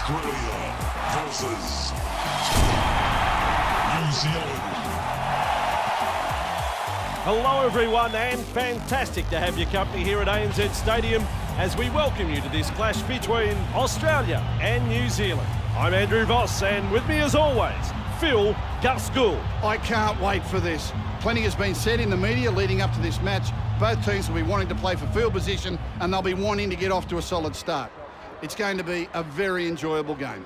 Australia versus New Zealand. Hello everyone, and fantastic to have your company here at ANZ Stadium as we welcome you to this clash between Australia and New Zealand. I'm Andrew Voss, and with me as always, Phil Gaskell. I can't wait for this. Plenty has been said in the media leading up to this match. Both teams will be wanting to play for field position and they'll be wanting to get off to a solid start. It's going to be a very enjoyable game.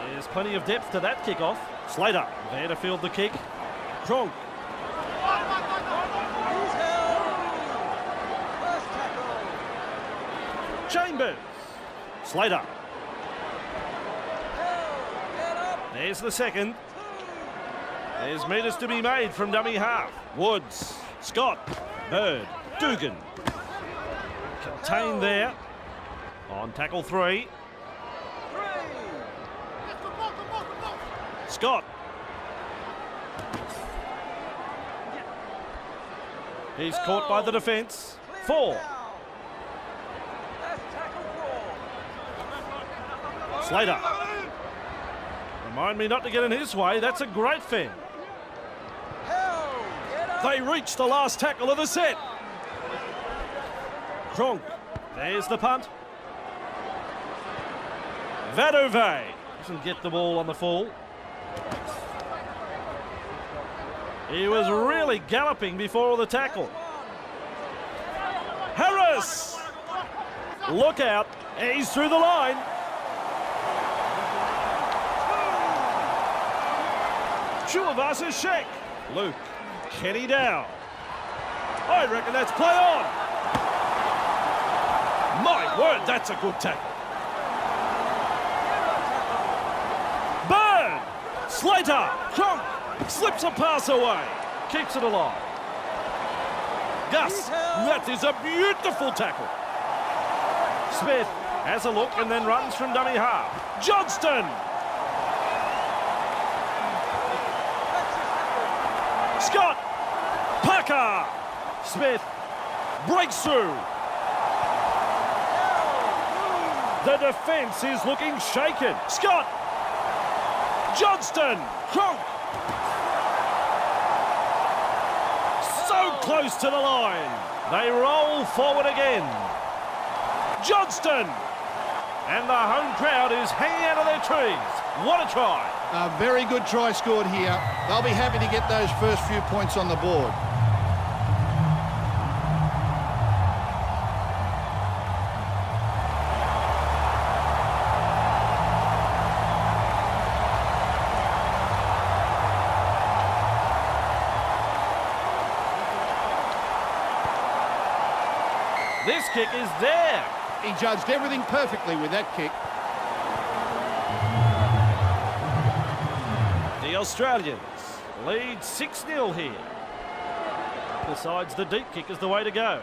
There's plenty of depth to that kick-off. Slater there to field the kick. Cronk. Chambers. Slater. There's the second. There's metres to be made from dummy half. Woods. Scott. Bird. Dugan. Contained there. On tackle 3. Scott. He's caught by the defence. 4. Slater. Remind me not to get in his way. That's a great fin. They reach the last tackle of the set. Cronk. There's the punt. Vadove doesn't get the ball on the full. He was really galloping before the tackle. Harris! Look out. He's through the line. Chuavasa Sheck. Luke. Kenny down. I reckon that's play on. My word, that's a good tackle. Bird. Slater. Cronk. Slips a pass away. Keeps it alive. Gus. That is a beautiful tackle. Smith has a look and then runs from dummy half. Johnston. Scott. Parker. Smith. Breaks through. The defence is looking shaken. Scott. Johnston. Cronk. So close to the line. They roll forward again. Johnston. And the home crowd is hanging out of their trees. What a try. A very good try scored here. They'll be happy to get those first few points on the board. This kick is there. He judged everything perfectly with that kick. The Australians lead 6-0 here. Decides the deep kick is the way to go.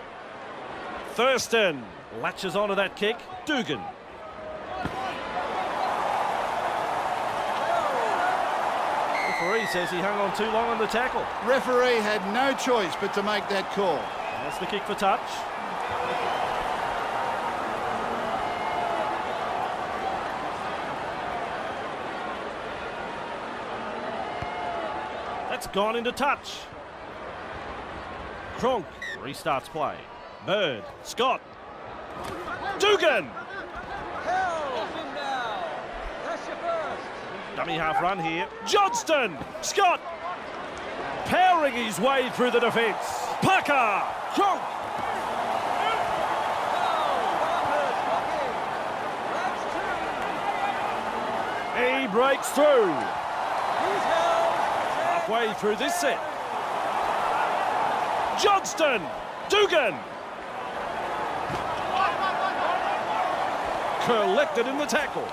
Thurston latches onto that kick. Dugan. Referee says he hung on too long on the tackle. Referee had no choice but to make that call. That's the kick for touch. That's gone into touch. Cronk restarts play. Bird. Scott. Dugan. Dummy half run here. Johnston. Scott. Powering his way through the defence. Parker. Cronk. He breaks through. Halfway through this set. Johnston. Dugan. Collected in the tackle.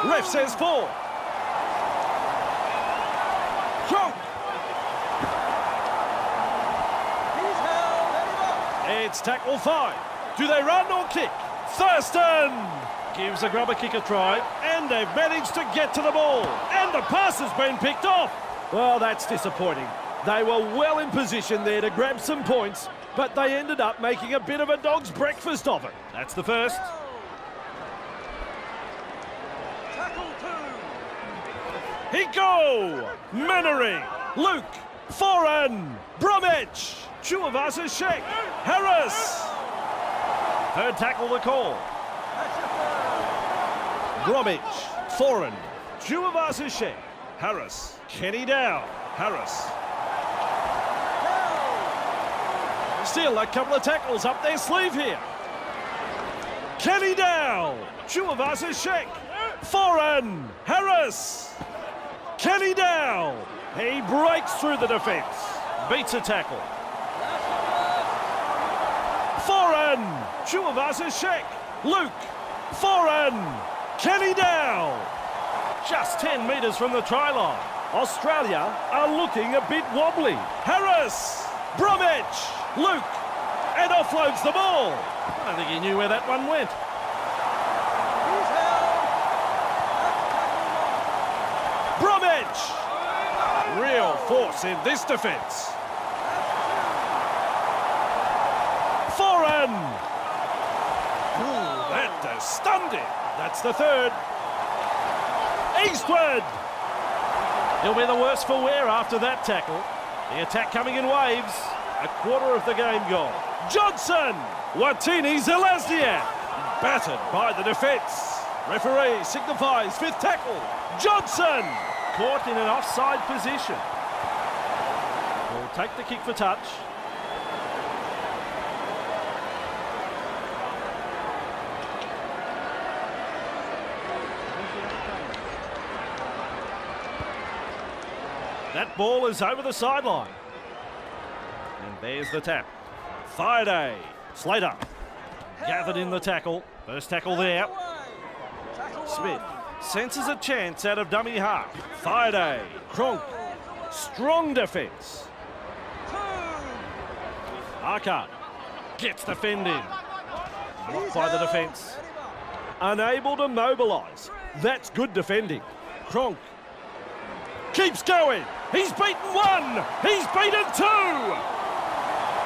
Ref says 4. Cronk. It's tackle 5. Do they run or kick? Thurston gives a grubber kick a try, and they've managed to get to the ball. And the pass has been picked off. Well, that's disappointing. They were well in position there to grab some points, but they ended up making a bit of a dog's breakfast of it. That's the first. He go! Manering, Luke, Foreign, Bromwich, Chuavasa-Sheck, Harris. Third tackle the call. Bromwich, Foreign, Chuavasa-Sheck, Harris, Kenny Dow, Harris. Still a couple of tackles up their sleeve here. Kenny Dow, Chuavasa-Sheck, Foreign, Harris. Kenny Dow, he breaks through the defence, beats a tackle. Foreign, Chuavasa-Sheck, Luke, Foreign, Kenny Dow. Just 10 metres from the try line. Australia are looking a bit wobbly. Harris, Bromwich, Luke, and offloads the ball. I don't think he knew where that one went. Bromwich, real force in this defence. Foreign. Ooh, that has stunned him. That's the third. Eastwood. He'll be the worse for wear after that tackle. The attack coming in waves. A quarter of the game gone. Johnson. Watini Zelazniak. Battered by the defence. Referee signifies fifth tackle. Johnson. Caught in an offside position. Will take the kick for touch. That ball is over the sideline. And there's the tap. Thaiday. Slater. Gathered in the tackle. First tackle there. Smith senses a chance out of dummy half. Thaiday. Cronk. Strong defence. Arcart gets the fend in. Blocked by the defence. Unable to mobilise. That's good defending. Cronk keeps going. He's beaten one. He's beaten two.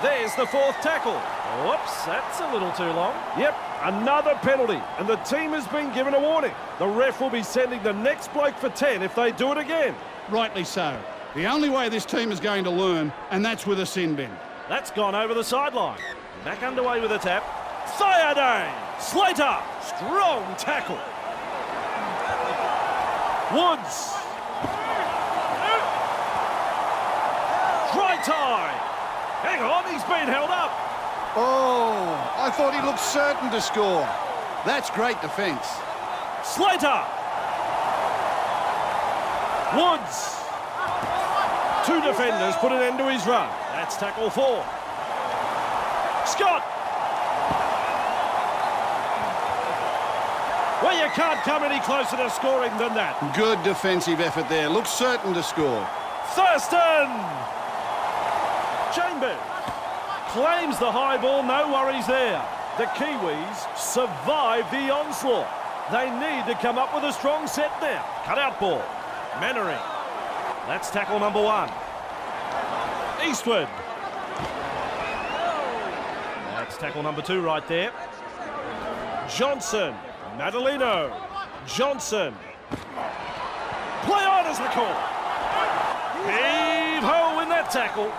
There's the fourth tackle. Whoops, that's a little too long. Yep, another penalty, and the team has been given a warning. The ref will be sending the next bloke for 10 if they do it again. Rightly so. The only way this team is going to learn, and that's with a sin bin. That's gone over the sideline. Back underway with a tap. Thaiday. Slater. Strong tackle. Woods. Try tie. Hang on, he's been held up. Oh, I thought he looked certain to score. That's great defence. Slater. Woods. Two defenders put an end to his run. That's tackle 4. Scott. Well, you can't come any closer to scoring than that. Good defensive effort there. Looks certain to score. Thurston. Chambers claims the high ball, no worries there. The Kiwis survive the onslaught. They need to come up with a strong set now. Cut out ball. Manering. That's tackle number 1. Eastwood. That's tackle number 2 right there. Johnson. Madalino. Johnson. Play on is the call. Heave-ho in that tackle.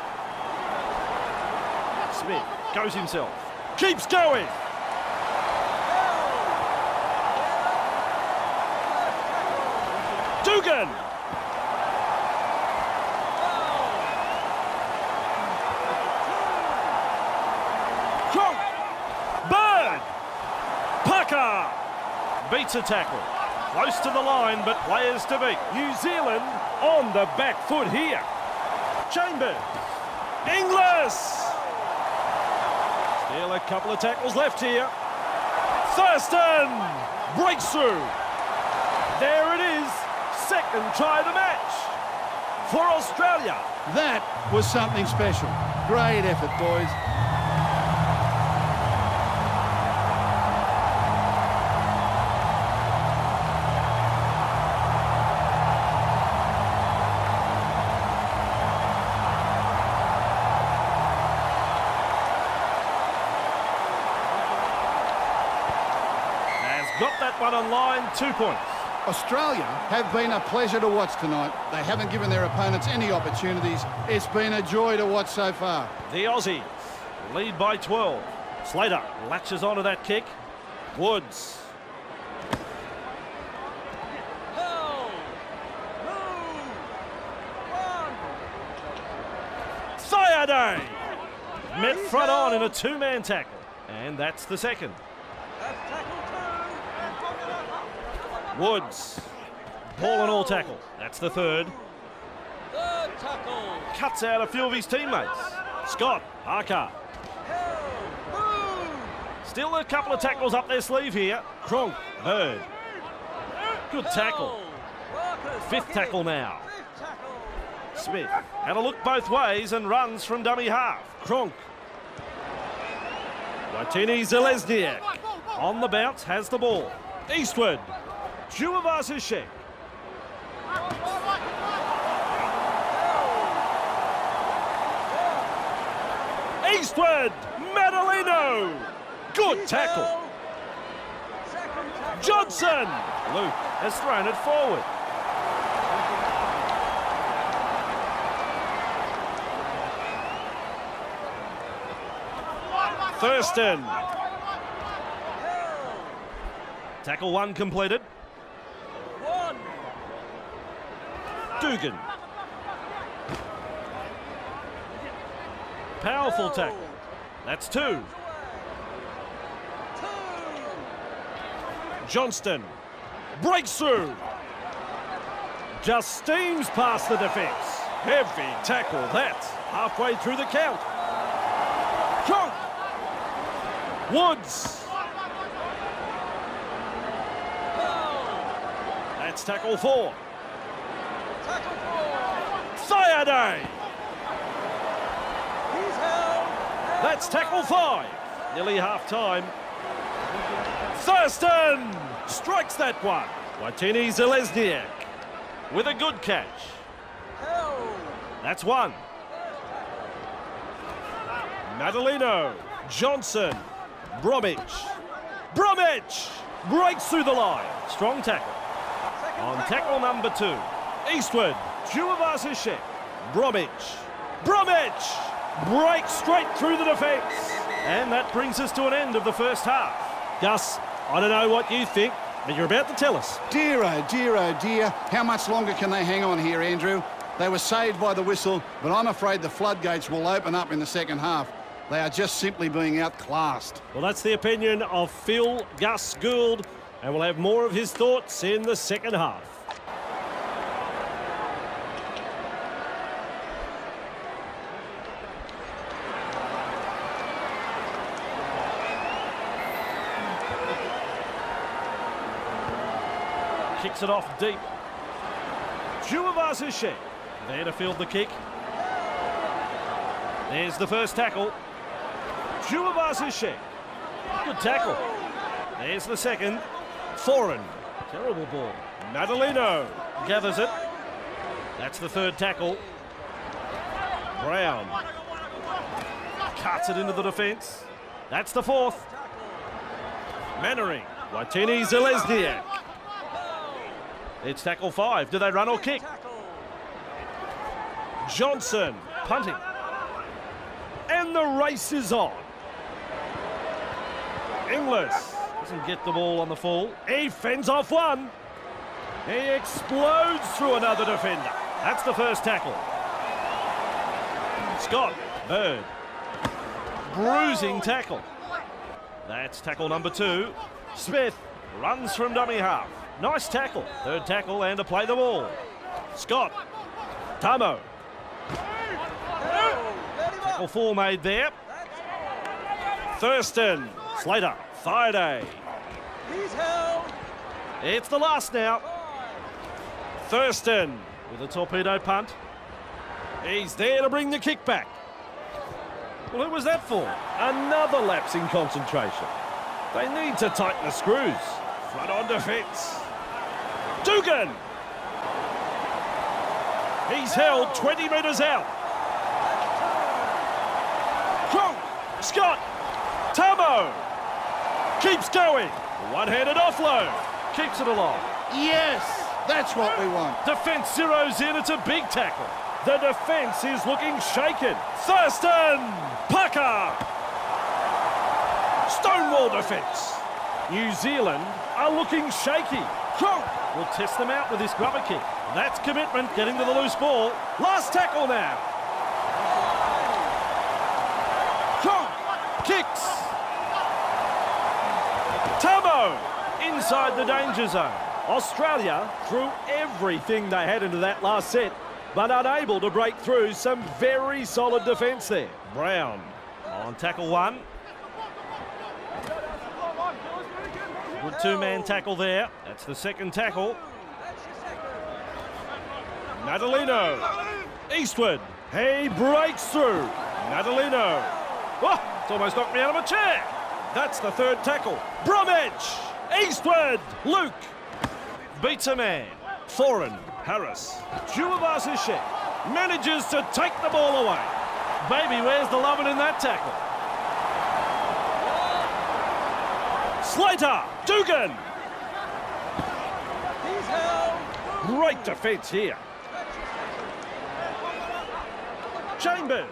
Smith goes himself. Keeps going. Dugan. Cronk. Bird. Pucker. Beats a tackle. Close to the line, but players to beat. New Zealand on the back foot here. Chambers. Inglis. Still a couple of tackles left here. Thurston breaks through. There it is. Second try of the match for Australia. That was something special. Great effort, boys. Got that one on line, 2 points. Australia have been a pleasure to watch tonight. They haven't given their opponents any opportunities. It's been a joy to watch so far. The Aussies lead by 12. Slater latches onto that kick. Woods. Sayade met front on in a two-man tackle. And that's the second. Woods. Ball and all tackle. That's the third. Third tackle. Cuts out a few of his teammates. Scott, Parker. Still a couple of tackles up their sleeve here. Cronk, Bird. Good tackle. Fifth tackle now. Smith had a look both ways and runs from dummy half. Cronk. Watini Zelezniak on the bounce, has the ball. Eastward. Juavasishek. Eastward. Madalino. Good tackle. Johnson. Luke has thrown it forward. Thurston. Tackle one completed. Dugan. Powerful tackle. That's two. Johnston. Breaks through. Just steams past the defence. Heavy tackle, that's halfway through the count. Cronk. Woods. That's tackle four. Sayade. That's tackle five. Nearly half time. Thurston strikes that one. Watini Zelezniak with a good catch. That's one. Madalino. Johnson. Bromwich. Bromwich breaks through the line. Strong tackle. On tackle number two. Eastward. Juavasishek. Bromwich. Bromwich breaks straight through the defence. And that brings us to an end of the first half. Gus, I don't know what you think, but you're about to tell us. Dear, oh dear, oh dear. How much longer can they hang on here, Andrew? They were saved by the whistle, but I'm afraid the floodgates will open up in the second half. They are just simply being outclassed. Well, that's the opinion of Phil Gus Gould, and we'll have more of his thoughts in the second half. Kicks it off deep. Juavasishek there to field the kick. There's the first tackle. Juavasishek. Good tackle. There's the second. Foreign. Terrible ball. Madalino gathers it. That's the third tackle. Brown cuts it into the defence. That's the fourth. Mannering. Watini Zelezniak. It's tackle five. Do they run or kick? Johnson punting. And the race is on. Inglis doesn't get the ball on the full. He fends off one. He explodes through another defender. That's the first tackle. Scott, Bird. Bruising tackle. That's tackle number two. Smith runs from dummy half. Nice tackle. Third tackle and to play the ball. Scott. Tamo. Tackle four made there. Thurston. Slater. Friday. It's the last now. Thurston with a torpedo punt. He's there to bring the kick back. Well, who was that for? Another lapse in concentration. They need to tighten the screws. Front on defence. Dugan. He's held 20 metres out. Cronk. Scott. Tamo. Keeps going. One-handed offload. Keeps it alive. Yes, that's what we want. Defence zeroes in. It's a big tackle. The defence is looking shaken. Thurston! Pucker! Stonewall defence. New Zealand are looking shaky. Kronk will test them out with this grubber kick. That's commitment, getting to the loose ball. Last tackle now. Kronk kicks. Tamo inside the danger zone. Australia threw everything they had into that last set, but unable to break through. Some very solid defence there. Brown on tackle one. Good two-man tackle there. That's the second tackle. Natalino. Eastwood. He breaks through. Natalino. Oh, it's almost knocked me out of a chair. That's the third tackle. Bromwich. Eastwood. Luke. Beats a man. Foreign. Harris. Juavasishek manages to take the ball away. Baby, where's the lovin' in that tackle? Slater. Dugan. He's held. Great defence here. Chambers.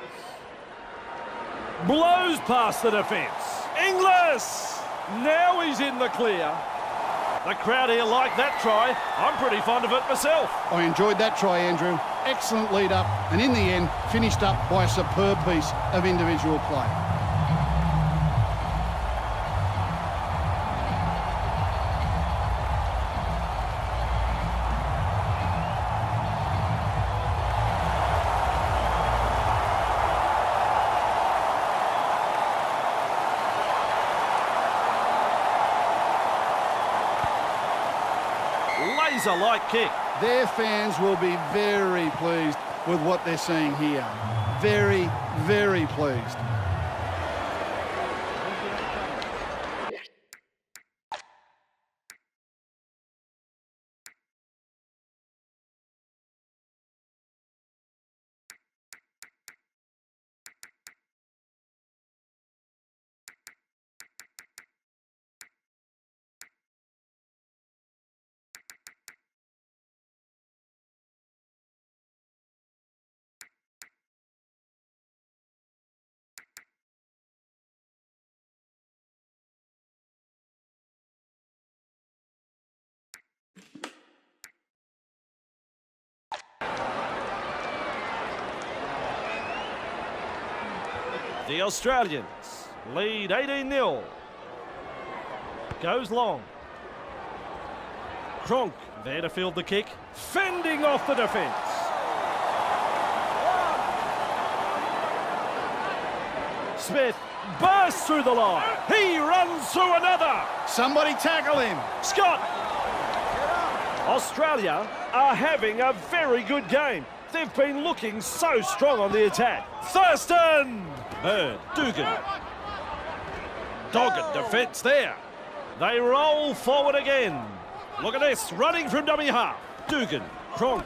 Blows past the defence. Inglis. Now he's in the clear. The crowd here like that try. I'm pretty fond of it myself. I enjoyed that try, Andrew. Excellent lead up, and in the end, finished up by a superb piece of individual play. Laser-like kick. Their fans will be very pleased with what they're seeing here. Very, very pleased. The Australians lead 18-0. Goes long. Kronk there to field the kick. Fending off the defence. Smith bursts through the line. He runs through another. Somebody tackle him. Scott. Australia are having a very good game. They've been looking so strong on the attack. Thurston! Bird, Dugan. Dogged defence there. They roll forward again. Look at this, running from dummy half. Dugan, Kronk.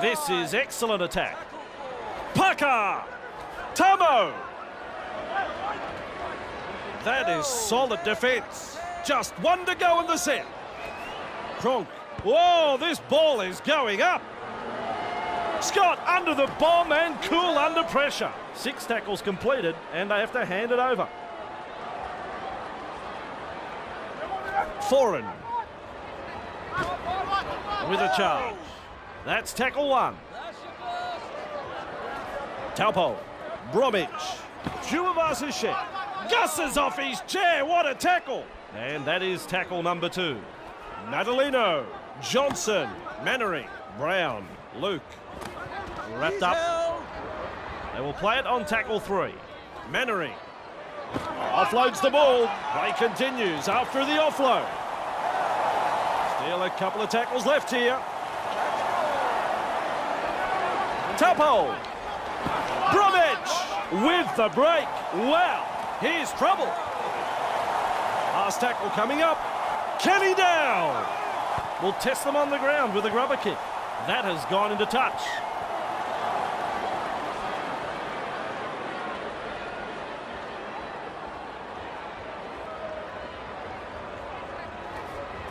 This is excellent attack. Pucker! Tamo! That is solid defence. Just one to go in the set. Kronk. Whoa, this ball is going up. Scott under the bomb and cool under pressure. 6 tackles completed and they have to hand it over. Foreign with a charge. That's tackle 1. Taupo. Bromwich. Juavasishek gusses off his chair. What a tackle. And that is tackle number 2. Natalino. Johnson. Mannering. Brown. Luke. Wrapped up. They will play it on tackle 3. Mannering offloads the ball. Play continues after the offload. Still a couple of tackles left here. Taupo. Bromwich with the break. Wow, here's trouble. Last tackle coming up. Kenny down. Will test them on the ground with a grubber kick. That has gone into touch.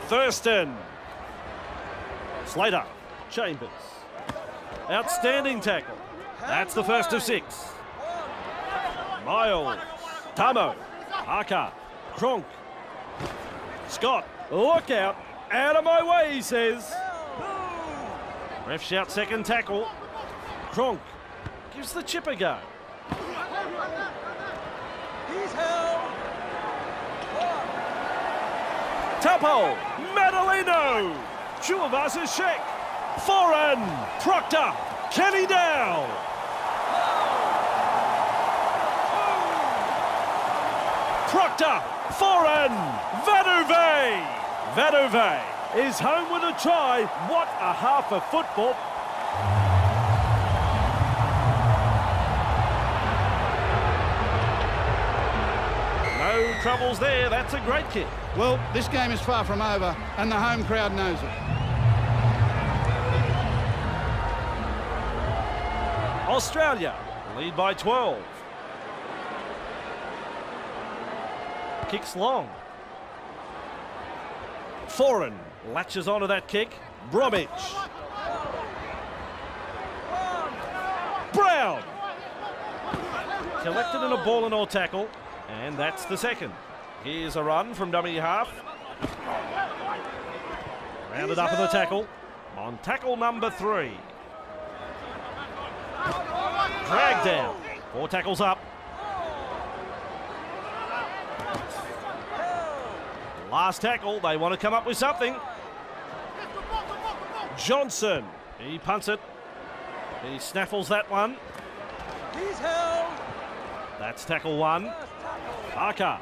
Thurston. Slater. Chambers. Outstanding tackle. That's the first of 6. Miles. Tamo. Parker. Cronk. Scott. Look out. Out of my way, he says. Ref shouts second tackle. Cronk gives the chip a go. He's held. Tapo. Madalino. Chulivasa-Shek. Foreign. Proctor. Kenny Dow. Proctor. Foreign. Vaduve. Vaduve is home with a try. What a half of football. No troubles there. That's a great kick. Well, this game is far from over, and the home crowd knows it. Australia lead by 12. Kicks long. Foreign latches onto that kick. Bromwich. Brown. Collected in a ball and all tackle. And that's the second. Here's a run from dummy half. Rounded up in the tackle. On tackle number 3. Drag down. 4 tackles up. Last tackle, they want to come up with something. Johnson, he punts it. He snaffles that one. He's held. That's tackle 1. Parker.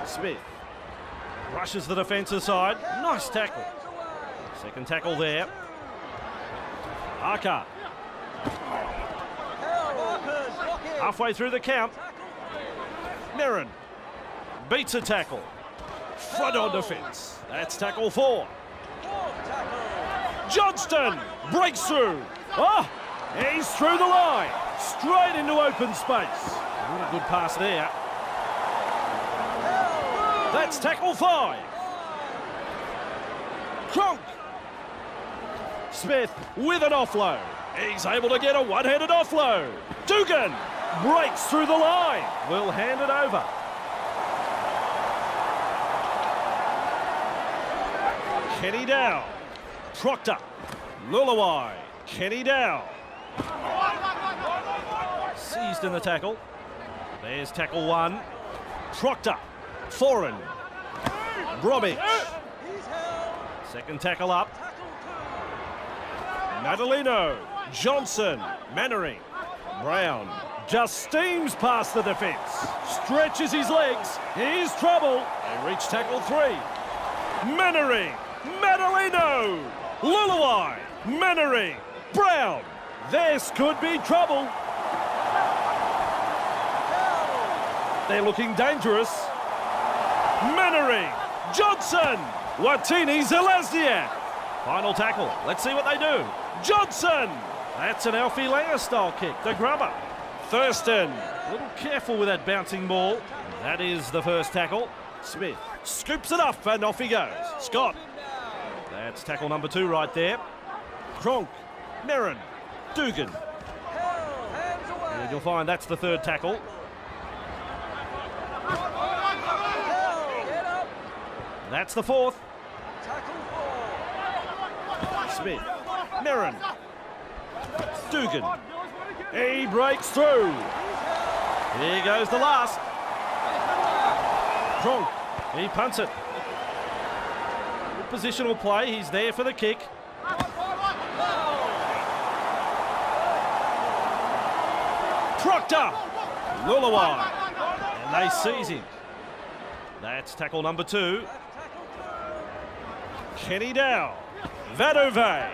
Smith rushes the defence aside. Nice tackle. Second tackle there. Parker. Halfway through the count. Merrin beats a tackle. Front on defence. That's tackle 4. Johnston breaks through. Oh, he's through the line. Straight into open space. What a good pass there. That's tackle 5. Cronk. Smith with an offload. He's able to get a one-handed offload. Dugan breaks through the line. We'll hand it over. Kenny Dow. Proctor. Lulawai. Kenny Dow. Seized in the tackle. There's tackle 1. Proctor. Foreign. Bromwich. Second tackle up. Madalino. Johnson. Mannering. Brown just steams past the defence. Stretches his legs. Here's trouble. They reach tackle 3. Mannering. Madalino. Lulawai. Mannering. Brown. This could be trouble. They're looking dangerous. Mannering. Johnson. Watini Zelazniak. Final tackle. Let's see what they do. Johnson. That's an Alfie Langer style kick. The grubber. Thurston. A little careful with that bouncing ball. That is the first tackle. Smith scoops it up and off he goes. Scott. That's tackle number 2 right there. Cronk. Merrin. Dugan. And you'll find that's the third tackle. That's the 4th. Smith. Merrin. Dugan. He breaks through. Here goes the last. Cronk. He punts it. Good positional play. He's there for the kick. Proctor. Lulawai. And they seize him. That's tackle number 2. Kenny Dow. Vaduve.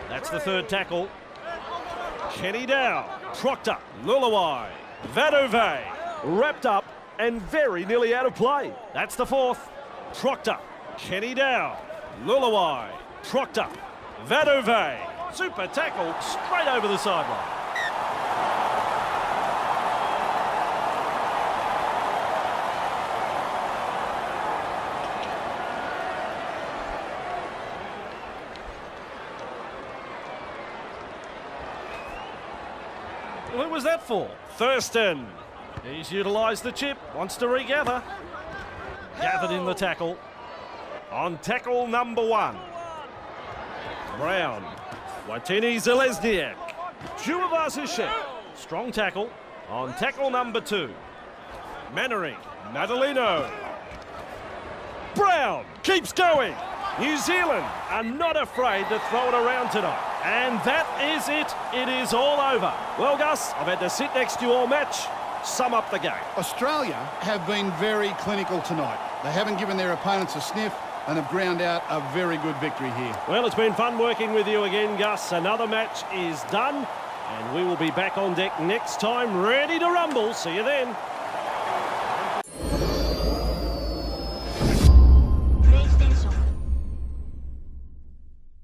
That's the third tackle. Kenny Dow. Proctor. Lulawai. Vaduve. Wrapped up and very nearly out of play. That's the 4th. Proctor. Kenny Dow. Lulawai. Proctor. Vaduve. Super tackle straight over the sideline. Who was that for? Thurston. He's utilised the chip, wants to regather. Gathered in the tackle. On tackle number 1. Brown. Watini Zelezniak. Chuvasishek. Strong tackle. On tackle number 2. Mannering. Madalino. Brown keeps going. New Zealand are not afraid to throw it around tonight. And that is it. It is all over. Well, Gus, I've had to sit next to you all match. Sum up the game. Australia have been very clinical tonight. They haven't given their opponents a sniff and have ground out a very good victory here. Well, it's been fun working with you again, Gus. Another match is done, and we will be back on deck next time, ready to rumble. See you then.